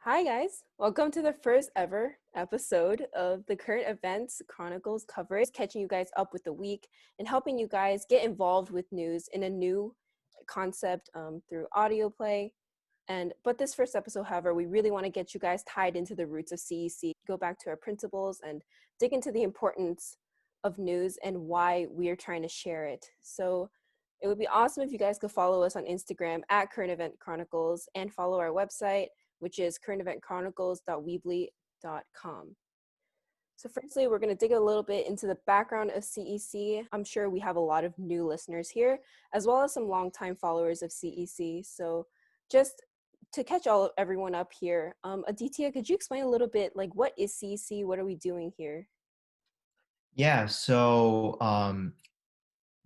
Hi, guys. Welcome to the first ever episode of the Current Events Chronicles coverage, catching you guys up with the week and helping you guys get involved with news in a new concept through audio play. But this first episode, however, we really want to get you guys tied into the roots of CEC, go back to our principles and dig into the importance of news and why we are trying to share it. So it would be awesome if you guys could follow us on Instagram at Current Event Chronicles and follow our website, which is currenteventchronicles.weebly.com. So firstly, we're going to dig a little bit into the background of CEC. I'm sure we have a lot of new listeners here, as well as some longtime followers of CEC. So just to catch everyone up here, Aditya, could you explain a little bit, like, what is CEC? What are we doing here?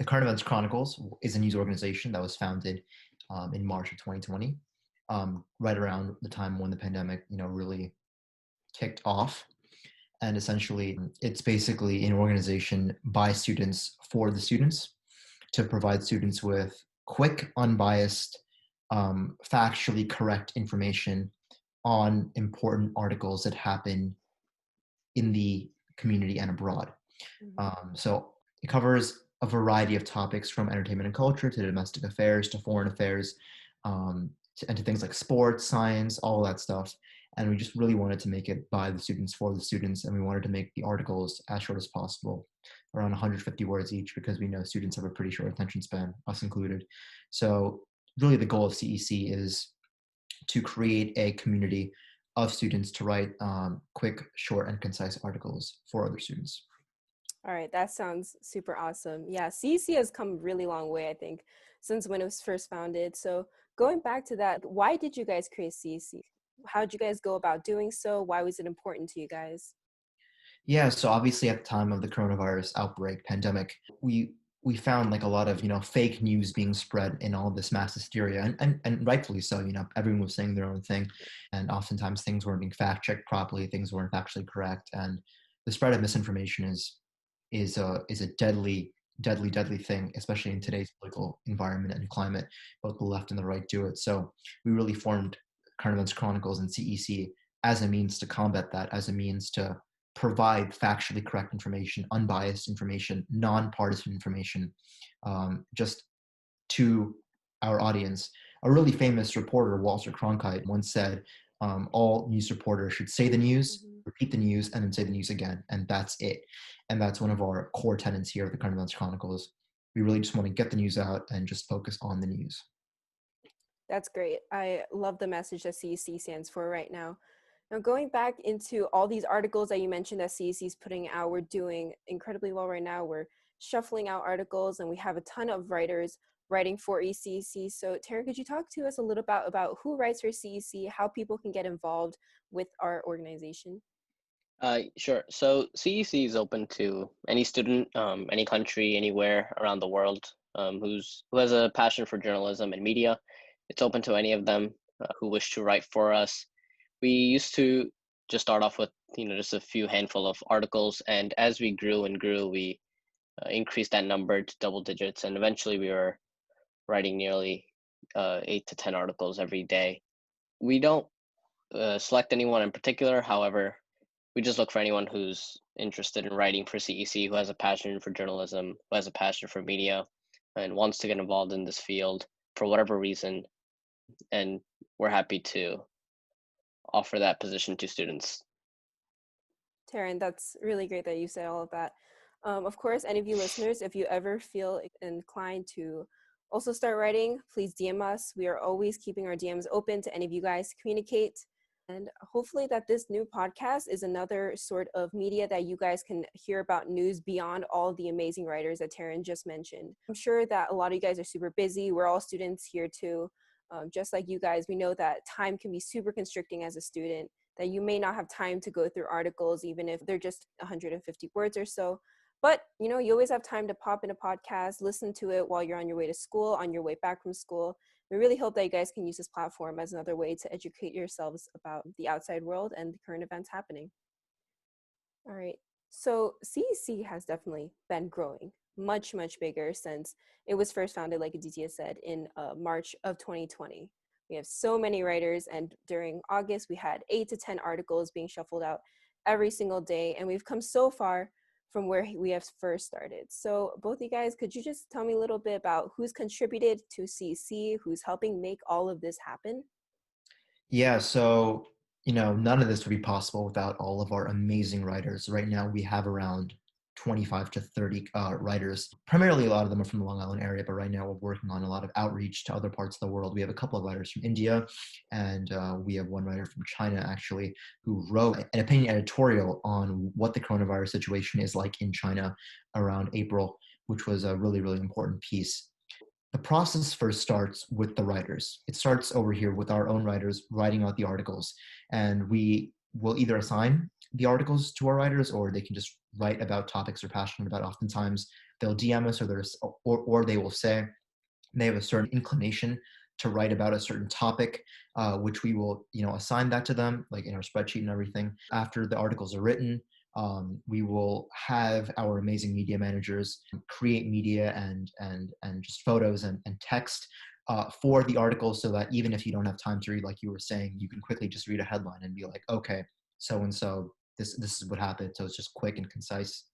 The Current Events Chronicles is a news organization that was founded in March of 2020, right around the time when the pandemic, really kicked off. And essentially, it's basically an organization by students for the students to provide students with quick, unbiased, factually correct information on important articles that happen in the community and abroad. Mhm. So it covers a variety of topics from entertainment and culture to domestic affairs to foreign affairs, and to things like sports, science, all that stuff. And we just really wanted to make it by the students for the students, and we wanted to make the articles as short as possible, around 150 words each, because we know students have a pretty short attention span, us included. So really the goal of CEC is to create a community of students to write quick, short, and concise articles for other students. All right, that sounds super awesome. Yeah, CEC has come a really long way, I think, since when it was first founded. So going back to that, why did you guys create CEC? How did you guys go about doing so? Why was it important to you guys? Yeah, so obviously at the time of the coronavirus outbreak pandemic, we found like a lot of, fake news being spread in all this mass hysteria, and rightfully so. Everyone was saying their own thing, and oftentimes things weren't being fact checked properly, things weren't actually correct, and the spread of misinformation is a deadly thing, especially in today's political environment and climate. Both the left and the right do it. So we really formed Current Events Chronicles and CEC as a means to combat that, as a means to provide factually correct information, unbiased information, nonpartisan information, just to our audience. A really famous reporter, Walter Cronkite, once said, all news reporters should say the news, Mhm. repeat the news, and then say the news again, and that's it. And that's one of our core tenets here at the Current Events Chronicles. We really just want to get the news out and just focus on the news. That's great. I love the message that CEC stands for right now. Now, going back into all these articles that you mentioned that CEC is putting out, we're doing incredibly well right now. We're shuffling out articles, and we have a ton of writers writing for ECEC. So, Tara, could you talk to us a little about who writes for CEC, how people can get involved with our organization? Sure. So CEC is open to any student, any country, anywhere around the world, who has a passion for journalism and media. It's open to any of them who wish to write for us. We used to just start off with just a few handful of articles, and as we grew and grew, we increased that number to double digits, and eventually we were writing nearly 8 to 10 articles every day. We don't select anyone in particular. However, we just look for anyone who's interested in writing for CEC, who has a passion for journalism, who has a passion for media, and wants to get involved in this field for whatever reason. And we're happy to offer that position to students. Taryn, that's really great that you said all of that. Of course, any of you listeners, if you ever feel inclined to also start writing, please DM us. We are always keeping our DMs open to any of you guys to communicate. And hopefully that this new podcast is another sort of media that you guys can hear about news beyond all the amazing writers that Taryn just mentioned. I'm sure that a lot of you guys are super busy. We're all students here too. Just like you guys, we know that time can be super constricting as a student, that you may not have time to go through articles, even if they're just 150 words or so. But, you always have time to pop in a podcast, listen to it while you're on your way to school, on your way back from school. We really hope that you guys can use this platform as another way to educate yourselves about the outside world and the current events happening. All right. So CEC has definitely been growing much, much bigger since it was first founded, like Aditya said, in March of 2020. We have so many writers, and during August, we had 8 to 10 articles being shuffled out every single day, and we've come so far from where we have first started. So both of you guys, could you just tell me a little bit about who's contributed to CEC, who's helping make all of this happen? Yeah, so, none of this would be possible without all of our amazing writers. Right now, we have around 25 to 30 writers. Primarily, a lot of them are from the Long Island area, but right now we're working on a lot of outreach to other parts of the world. We have a couple of writers from India, and we have one writer from China, actually, who wrote an opinion editorial on what the coronavirus situation is like in China around April, which was a really, really important piece. The process first starts with the writers. It starts over here with our own writers writing out the articles. And we will either assign the articles to our writers, or they can just write about topics they're passionate about. Oftentimes they'll DM us, or they will say they have a certain inclination to write about a certain topic, which we will, assign that to them, like in our spreadsheet and everything. After the articles are written, we will have our amazing media managers create media and just photos and text for the articles, so that even if you don't have time to read, like you were saying, you can quickly just read a headline and be like, okay, so and so, this is what happened. So it's just quick and concise.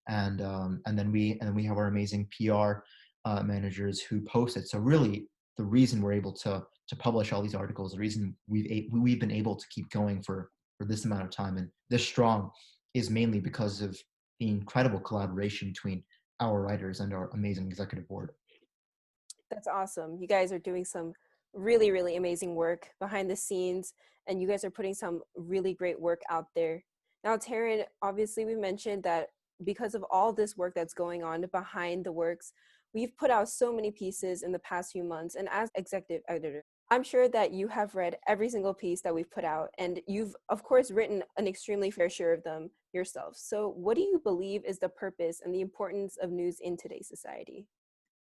And then we have our amazing PR managers who post it. So really, the reason we're able to publish all these articles, the reason we've been able to keep going for this amount of time and this strong, is mainly because of the incredible collaboration between our writers and our amazing executive board. That's awesome. You guys are doing some really, really amazing work behind the scenes, and you guys are putting some really great work out there. Now, Taran, obviously, we mentioned that because of all this work that's going on behind the works, we've put out so many pieces in the past few months. And as executive editor, I'm sure that you have read every single piece that we've put out, and you've, of course, written an extremely fair share of them yourself. So, what do you believe is the purpose and the importance of news in today's society?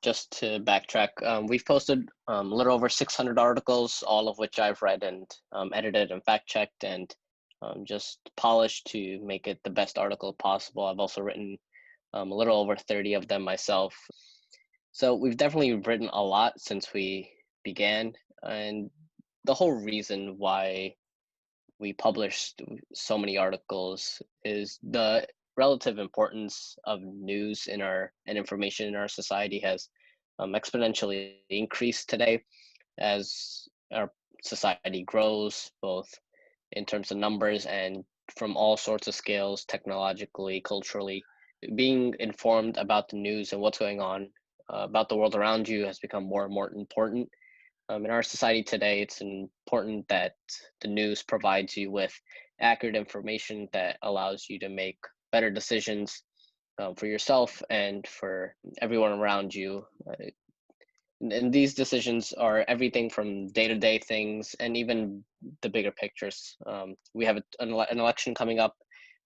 Just to backtrack, we've posted a little over 600 articles, all of which I've read and edited and fact checked and just polished to make it the best article possible. I've also written a little over 30 of them myself. So we've definitely written a lot since we began. And the whole reason why we published so many articles is the relative importance of news in our and information in our society has exponentially increased today as our society grows, both in terms of numbers and from all sorts of scales, technologically, culturally. Being informed about the news and what's going on about the world around you has become more and more important. In our society today, it's important that the news provides you with accurate information that allows you to make better decisions for yourself and for everyone around you. And these decisions are everything from day-to-day things and even the bigger pictures. We have an election coming up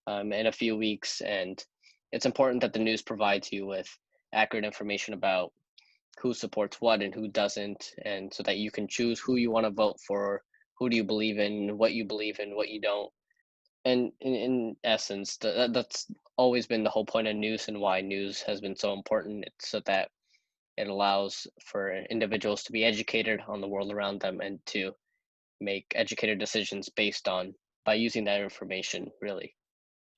in a few weeks, and it's important that the news provides you with accurate information about who supports what and who doesn't, and so that you can choose who you want to vote for, who do you believe in, what you don't. And in essence, that's always been the whole point of news and why news has been so important. It's so that it allows for individuals to be educated on the world around them and to make educated decisions based on by using that information, really.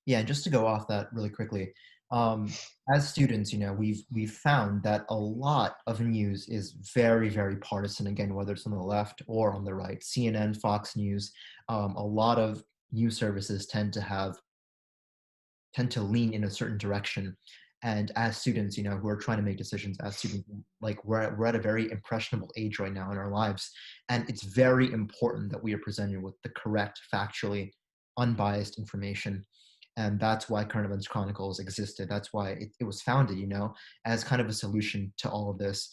Yeah, and just to go off that really quickly, as students, we've found that a lot of news is very, very partisan. Again, whether it's on the left or on the right, CNN, Fox News, a lot of news services tend to lean in a certain direction. And as students, who are trying to make decisions as students, like we're at a very impressionable age right now in our lives. And it's very important that we are presented with the correct, factually unbiased information. And that's why Current Events Chronicles existed. That's why it was founded, as kind of a solution to all of this.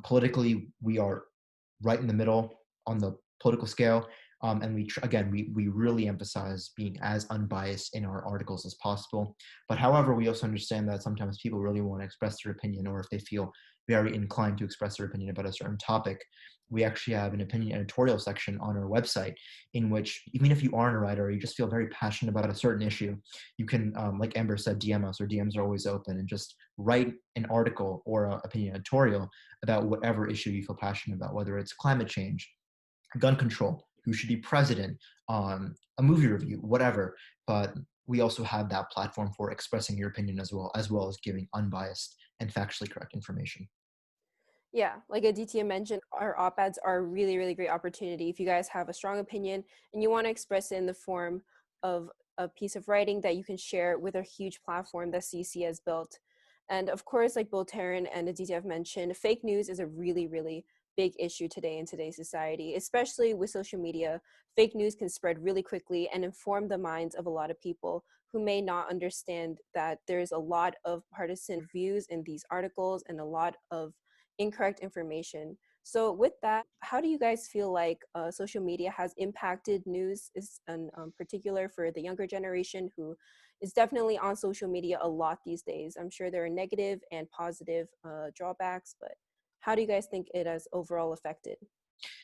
Politically, we are right in the middle on the political scale. And we really emphasize being as unbiased in our articles as possible. But however, we also understand that sometimes people really want to express their opinion, or if they feel very inclined to express their opinion about a certain topic, we actually have an opinion editorial section on our website in which, even if you aren't a writer or you just feel very passionate about a certain issue, you can, like Amber said, DM us. Our DMs are always open, and just write an article or an opinion editorial about whatever issue you feel passionate about, whether it's climate change, gun control, who should be president, a movie review, whatever. But we also have that platform for expressing your opinion as well as giving unbiased and factually correct information. Yeah, like Aditya mentioned, our op-eds are a really, really great opportunity. If you guys have a strong opinion and you want to express it in the form of a piece of writing that you can share with a huge platform that CC has built. And of course, like both Taran and Aditya have mentioned, fake news is a really, really big issue today in today's society, especially with social media. Fake news can spread really quickly and inform the minds of a lot of people who may not understand that there's a lot of partisan views in these articles and a lot of incorrect information. So with that, how do you guys feel like social media has impacted news, in particular for the younger generation who is definitely on social media a lot these days? I'm sure there are negative and positive drawbacks, but how do you guys think it has overall affected?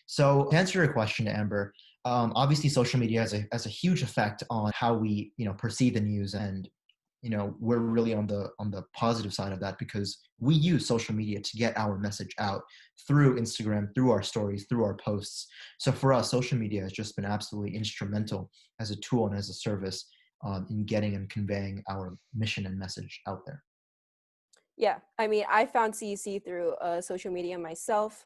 So to answer your question, Amber, obviously social media has a huge effect on how we perceive the news, and we're really on the positive side of that because we use social media to get our message out through Instagram, through our stories, through our posts. So for us, social media has just been absolutely instrumental as a tool and as a service in getting and conveying our mission and message out there. Yeah, I mean, I found CEC through social media myself.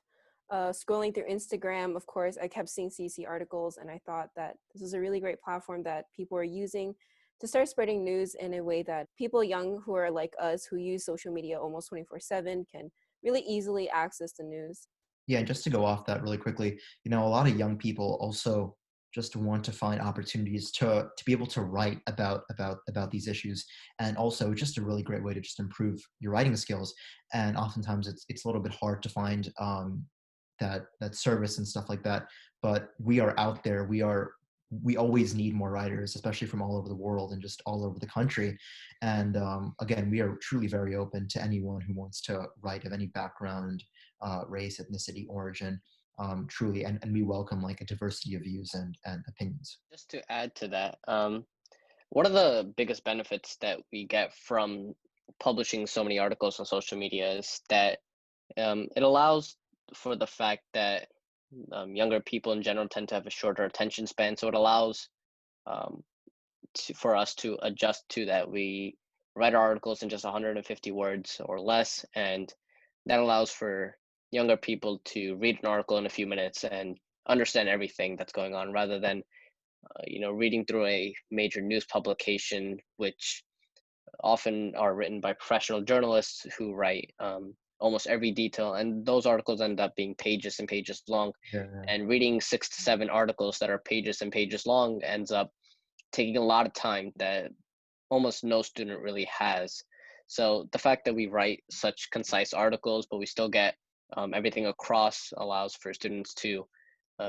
Scrolling through Instagram, of course, I kept seeing CEC articles, and I thought that this is a really great platform that people are using to start spreading news in a way that people young who are like us, who use social media almost 24/7, can really easily access the news. Yeah, and just to go off that really quickly, a lot of young people also just want to find opportunities to be able to write about these issues, and also just a really great way to just improve your writing skills. And oftentimes it's a little bit hard to find that service and stuff like that. But we are out there. We always need more writers, especially from all over the world and just all over the country. And again, we are truly very open to anyone who wants to write of any background, race, ethnicity, origin, truly, and we welcome like a diversity of views and opinions. Just to add to that, one of the biggest benefits that we get from publishing so many articles on social media is that it allows for the fact that younger people in general tend to have a shorter attention span. So it allows um, for us to adjust to that. We write our articles in just 150 words or less, and that allows for younger people to read an article in a few minutes and understand everything that's going on rather than reading through a major news publication, which often are written by professional journalists who write almost every detail, and those articles end up being pages and pages long. Yeah. And reading 6 to 7 articles that are pages and pages long ends up taking a lot of time that almost no student really has. So the fact that we write such concise articles, but we still get everything across, allows for students to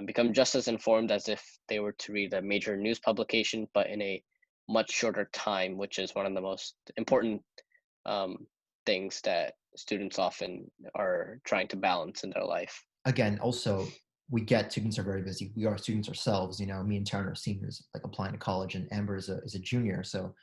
become just as informed as if they were to read a major news publication, but in a much shorter time, which is one of the most important um, things that students often are trying to balance in their life. Again, also we get students are very busy. We are students ourselves. Me and Taran are seniors, like applying to college, and Amber is a junior. So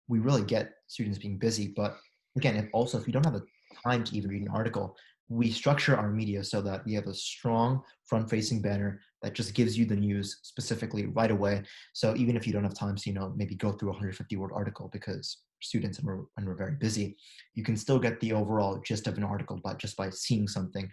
we really get students being busy. But again, if you don't have the time to even read an article, we structure our media so that we have a strong front-facing banner that just gives you the news specifically right away. So even if you don't have time to, maybe go through a 150-word article because students and we're very busy, you can still get the overall gist of an article, but just by seeing something.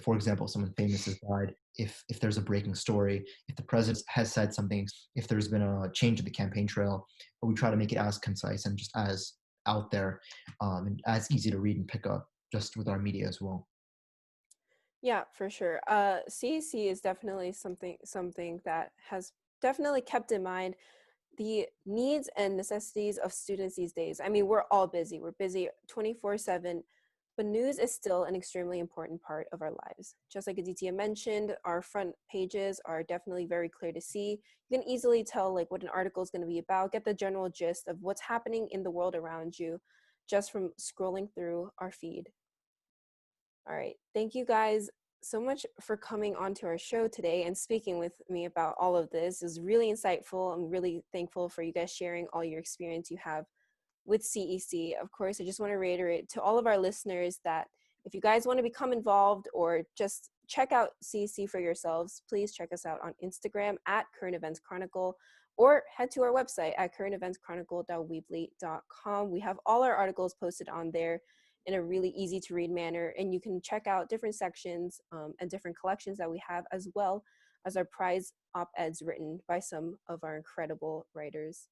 For example, someone famous has died. If there's a breaking story, if the president has said something, if there's been a change in the campaign trail, but we try to make it as concise and just as out there and as easy to read and pick up just with our media as well. Yeah, for sure. CEC is definitely something that has definitely kept in mind the needs and necessities of students these days. I mean, we're all busy. We're busy 24/7, but news is still an extremely important part of our lives. Just like Aditya mentioned, our front pages are definitely very clear to see. You can easily tell like what an article is going to be about, get the general gist of what's happening in the world around you just from scrolling through our feed. All right. Thank you guys so much for coming onto our show today and speaking with me about all of this. It was really insightful. I'm really thankful for you guys sharing all your experience you have with CEC. Of course, I just want to reiterate to all of our listeners that if you guys want to become involved or just check out CEC for yourselves, please check us out on Instagram at Current Events Chronicle, or head to our website at currenteventschronicle.weebly.com. We have all our articles posted on there in a really easy to read manner, and you can check out different sections and different collections that we have, as well as our prize op-eds written by some of our incredible writers.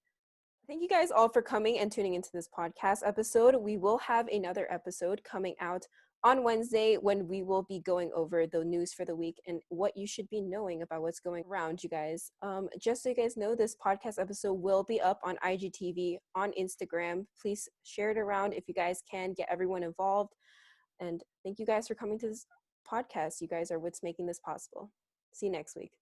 Thank you guys all for coming and tuning into this podcast episode. We will have another episode coming out on Wednesday when we will be going over the news for the week and what you should be knowing about what's going around, you guys. Just so you guys know, this podcast episode will be up on IGTV, on Instagram. Please share it around if you guys can, get everyone involved. And thank you guys for coming to this podcast. You guys are what's making this possible. See you next week.